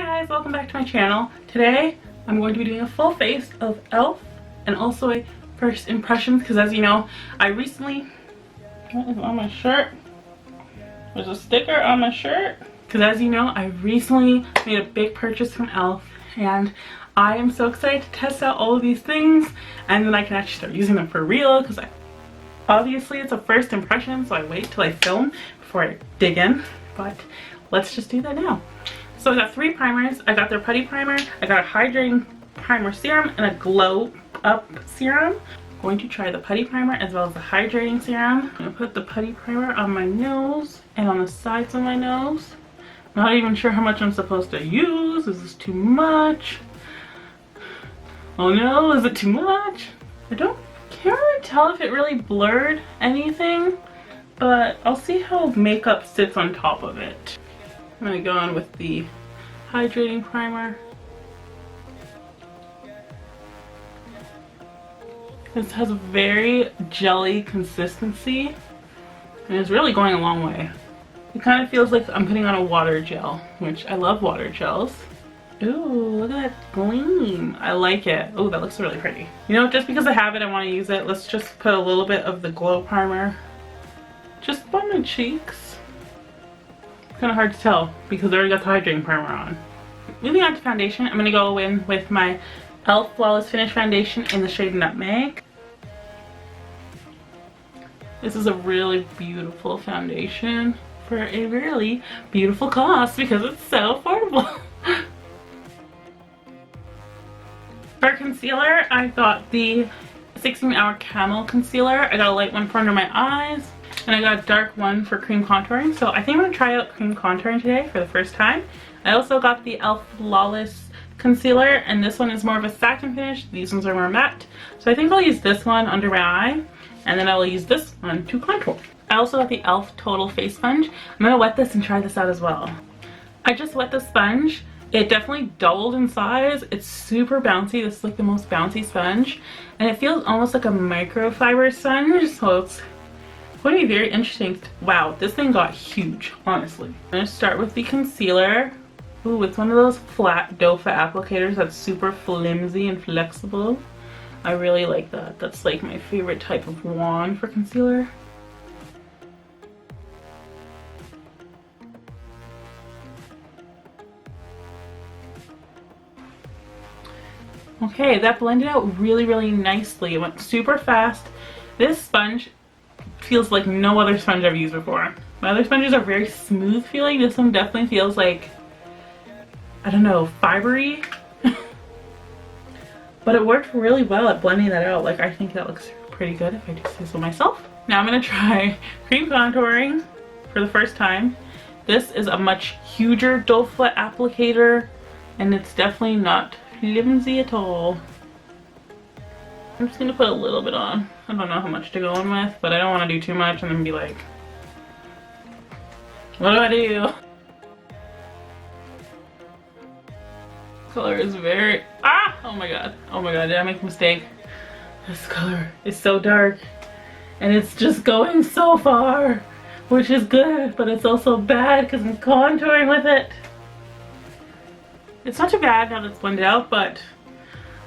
guys, welcome back to my channel. Today I'm going to be doing a full face of E.L.F. and also a first impressions because, as you know, I recently... What is on my shirt? There's a sticker on my shirt. Because as you know, I recently made a big purchase from E.L.F. and I am so excited to test out all of these things and then I can actually start using them for real because obviously it's a first impression, so I wait till I film before I dig in. But let's just do that now. So I got 3 primers. I got their Putty primer, I got a hydrating primer serum, and a glow up serum. I'm going to try the Putty primer as well as the hydrating serum. I'm going to put the Putty primer on my nose and on the sides of my nose. Not even sure how much I'm supposed to use. Is this too much? Oh no, is it too much? Can't really tell if it really blurred anything, but I'll see how makeup sits on top of it. I'm gonna go on with the hydrating primer. This has a very jelly consistency and it's really going a long way. It kind of feels like I'm putting on a water gel, which I love water gels. Ooh, look at that gleam. I like it. Oh, that looks really pretty. You know, just because I have it, I want to use it. Let's just put a little bit of the glow primer just by my cheeks. Kind of hard to tell because I already got the hydrating primer on. Moving on to foundation, I'm going to go in with my E.L.F. Flawless Finish Foundation in the shade Nutmeg. This is a really beautiful foundation for a really beautiful cost because it's so affordable. For concealer, I got the 16-Hour Camo Concealer. I got a light one for under my eyes. And I got a dark one for cream contouring. So I think I'm going to try out cream contouring today for the first time. I also got the E.L.F. Flawless Concealer. And this one is more of a satin finish. These ones are more matte. So I think I'll use this one under my eye. And then I will use this one to contour. I also got the E.L.F. Total Face Sponge. I'm going to wet this and try this out as well. I just wet the sponge. It definitely doubled in size. It's super bouncy. This is like the most bouncy sponge. And it feels almost like a microfiber sponge. So it's going to be very interesting. Wow, this thing got huge, honestly. I'm going to start with the concealer. Ooh, it's one of those flat doe foot applicators that's super flimsy and flexible. I really like that. That's like my favorite type of wand for concealer. Okay, that blended out really, really nicely. It went super fast. This sponge feels like no other sponge I've used before. My other sponges are very smooth feeling. This one definitely feels like, I don't know, fibery. But it worked really well at blending that out. Like, I think that looks pretty good if I do say so myself. Now I'm going to try cream contouring for the first time. This is a much huger doe foot applicator and it's definitely not flimsy at all. I'm just gonna put a little bit on. I don't know how much to go in with, but I don't want to do too much and then be like, what do I do? Color is very, oh my god, did I make a mistake? This color is so dark and it's just going so far, which is good, but it's also bad because I'm contouring with it. It's not too bad now that it's blended out, but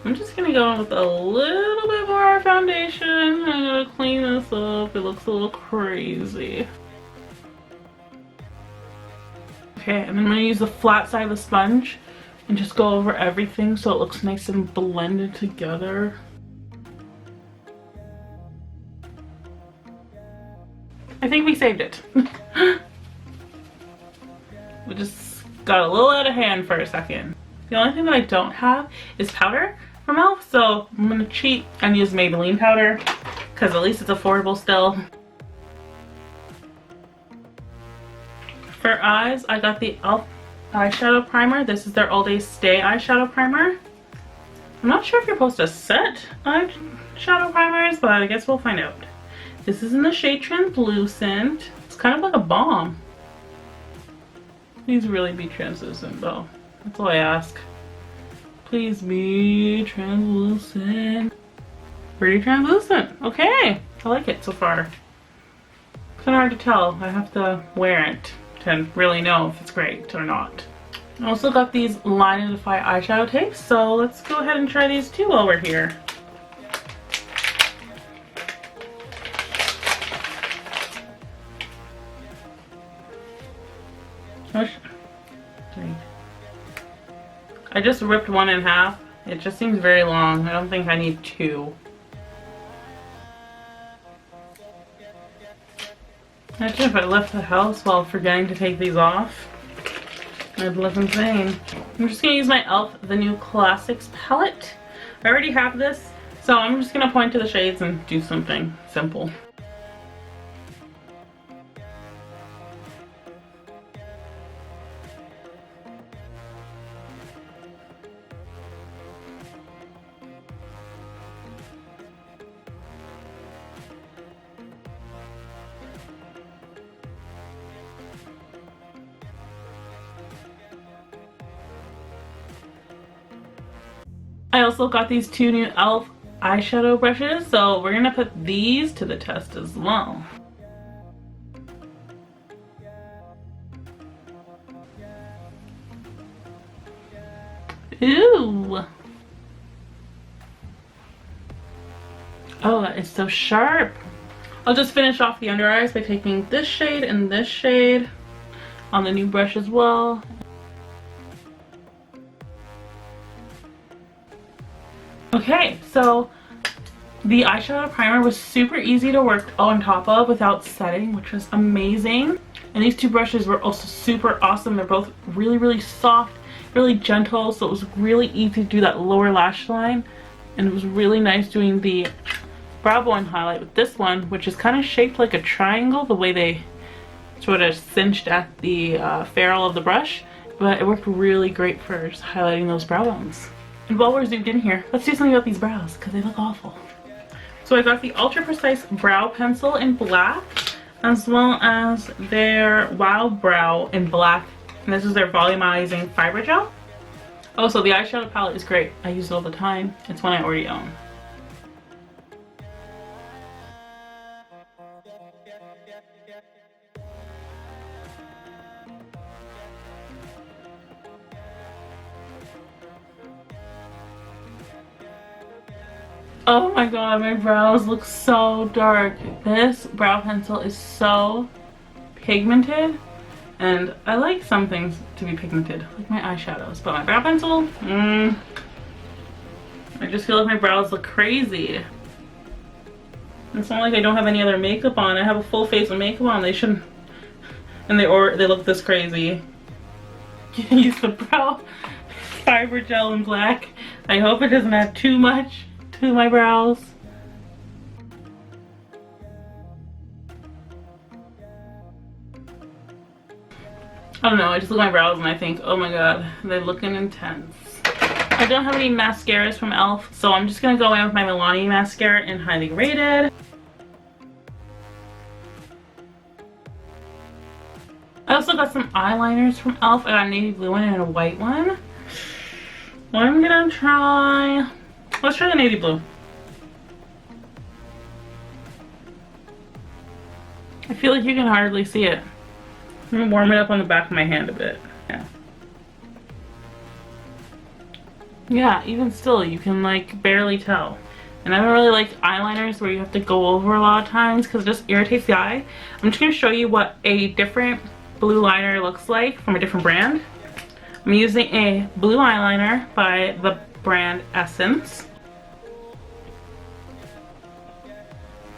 I'm just gonna go in with a little bit more foundation. I'm gonna clean this up. It looks a little crazy. Okay, and then I'm gonna use the flat side of the sponge and just go over everything so it looks nice and blended together. I think we saved it. We just got a little out of hand for a second. The only thing that I don't have is powder from E.L.F. So I'm gonna cheat and use Maybelline powder because at least it's affordable still. For eyes, I got the E.L.F. eyeshadow primer. This is their All Day Stay eyeshadow primer. I'm not sure if you're supposed to set eyeshadow primers, but I guess we'll find out. This is in the shade Translucent. It's kind of like a balm. Please really be translucent though. That's all I ask. Please be translucent. Pretty translucent. Okay. I like it so far. It's kind of hard to tell. I have to wear it to really know if it's great or not. I also got these Line and Defy eyeshadow tapes, so let's go ahead and try these too while we're here. I just ripped one in half. It just seems very long. I don't think I need two. Imagine if I left the house while forgetting to take these off. I'd look insane. I'm just gonna use my E.L.F. The New Classics palette. I already have this, so I'm just gonna point to the shades and do something simple. I also got these two new E.L.F. eyeshadow brushes, so we're gonna put these to the test as well. Ooh! Oh, that is so sharp. I'll just finish off the under eyes by taking this shade and this shade on the new brush as well. Okay, so the eyeshadow primer was super easy to work on top of without setting, which was amazing. And these two brushes were also super awesome. They're both really, really soft, really gentle, so it was really easy to do that lower lash line. And it was really nice doing the brow bone highlight with this one, which is kind of shaped like a triangle, the way they sort of cinched at the ferrule of the brush. But it worked really great for just highlighting those brow bones. And while we're zoomed in here, let's do something about these brows because they look awful. So I got the Ultra Precise Brow Pencil in black, as well as their Wow Brow in black. And this is their Volumizing Fiber Gel. Oh, so the eyeshadow palette is great. I use it all the time. It's one I already own. Oh my god, my brows look so dark. This brow pencil is so pigmented, and I like some things to be pigmented, like my eyeshadows, but my brow pencil, I just feel like my brows look crazy. It's not like I don't have any other makeup on. I have a full face of makeup on. They shouldn't, and they look this crazy. You can use the brow fiber gel in black. I hope it doesn't add too much to my brows. I don't know, I just look at my brows and I think, oh my god, they're looking intense. I don't have any mascaras from E.L.F, so I'm just gonna go in with my Milani mascara in Highly Rated. I also got some eyeliners from E.L.F. I got a navy blue one and a white one. I'm gonna try, let's try the navy blue. I feel like you can hardly see it. I'm gonna warm it up on the back of my hand a bit. Yeah, even still, you can like barely tell. And I don't really like eyeliners where you have to go over a lot of times because it just irritates the eye. I'm just gonna show you what a different blue liner looks like from a different brand. I'm using a blue eyeliner by the brand Essence.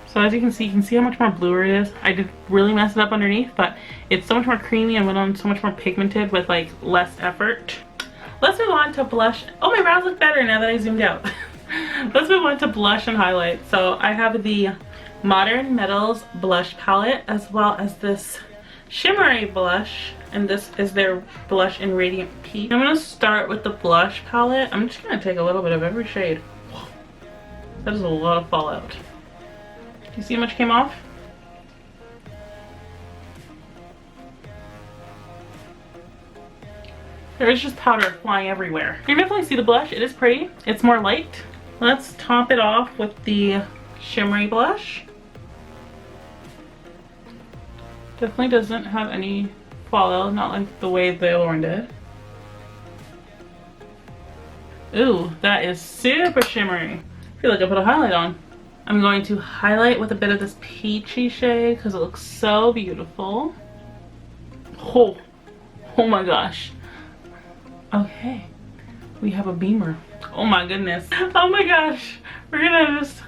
So as you can see how much more bluer it is. I did really mess it up underneath, but it's so much more creamy and went on so much more pigmented with like less effort. Let's move on to blush. Oh, my brows look better now that I zoomed out. Let's move on to blush and highlight. So I have the Modern Metals blush palette as well as this shimmery blush, and this is their blush in Radiant Peach. I'm gonna start with the blush palette. I'm just gonna take a little bit of every shade. That is a lot of fallout. Do you see how much came off? There is just powder flying everywhere. You can definitely see the blush. It is pretty. It's more light. Let's top it off with the shimmery blush. Definitely doesn't have any fallout, not like the way the other one did. Ooh, that is super shimmery. I feel like I put a highlight on. I'm going to highlight with a bit of this peachy shade because it looks so beautiful. Oh my gosh. Okay, we have a beamer. Oh my goodness. Oh my gosh. We're gonna just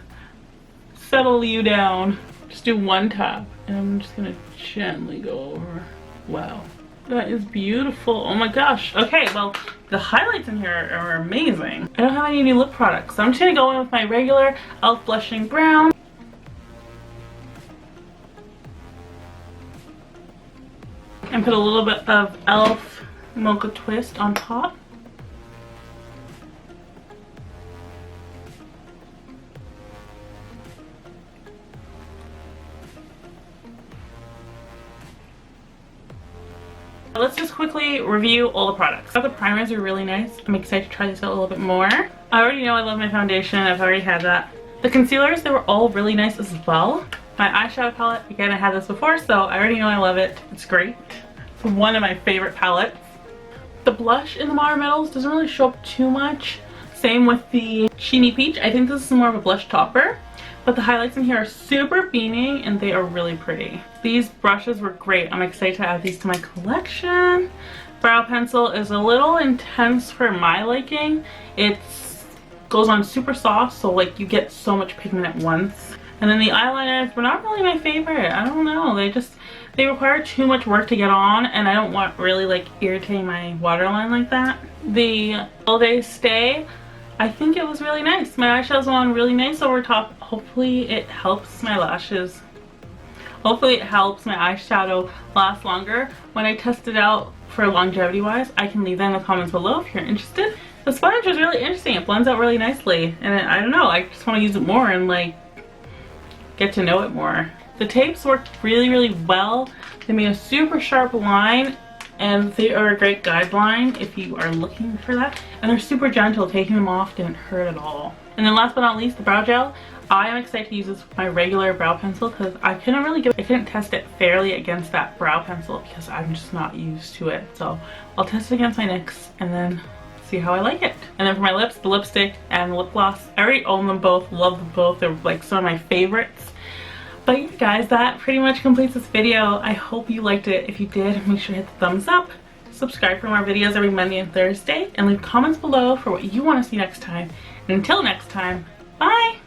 settle you down. Just do one tap and I'm just gonna gently go over. Wow. That is beautiful. Oh my gosh. Okay, well, the highlights in here are amazing. I don't have any new lip products, so I'm just gonna go in with my regular E.L.F. blushing brown. And put a little bit of E.L.F. Mocha Twist on top. Let's just quickly review all the products. The primers are really nice. I'm excited to try this out a little bit more. I already know I love my foundation. I've already had that. The concealers, they were all really nice as well. My eyeshadow palette, again, I had this before, so I already know I love it. It's great. It's one of my favorite palettes. The blush in the Modern Metals doesn't really show up too much. Same with the Sheeny Peach. I think this is more of a blush topper. But the highlights in here are super beaming and they are really pretty. These brushes were great. I'm excited to add these to my collection. Brow pencil is a little intense for my liking. It goes on super soft, so like you get so much pigment at once. And then the eyeliners were not really my favorite. I don't know. They require too much work to get on and I don't want really like irritating my waterline like that. The All Day Stay, I think it was really nice. My eyeshadows went on really nice over top. Hopefully it helps my lashes. Hopefully it helps my eyeshadow last longer. When I test it out for longevity wise, I can leave that in the comments below if you're interested. The sponge was really interesting. It blends out really nicely. And I don't know, I just want to use it more and like get to know it more. The tapes worked really, really well. They made a super sharp line and they are a great guideline if you are looking for that. And they're super gentle. Taking them off didn't hurt at all. And then last but not least, the brow gel. I am excited to use this with my regular brow pencil because I couldn't test it fairly against that brow pencil because I'm just not used to it. So I'll test it against my NYX and then see how I like it. And then for my lips, the lipstick and the lip gloss. I already own them both, love them both. They're like some of my favorites. But yeah, guys, that pretty much completes this video. I hope you liked it. If you did, make sure to hit the thumbs up. Subscribe for more videos every Monday and Thursday. And leave comments below for what you want to see next time. And until next time, bye!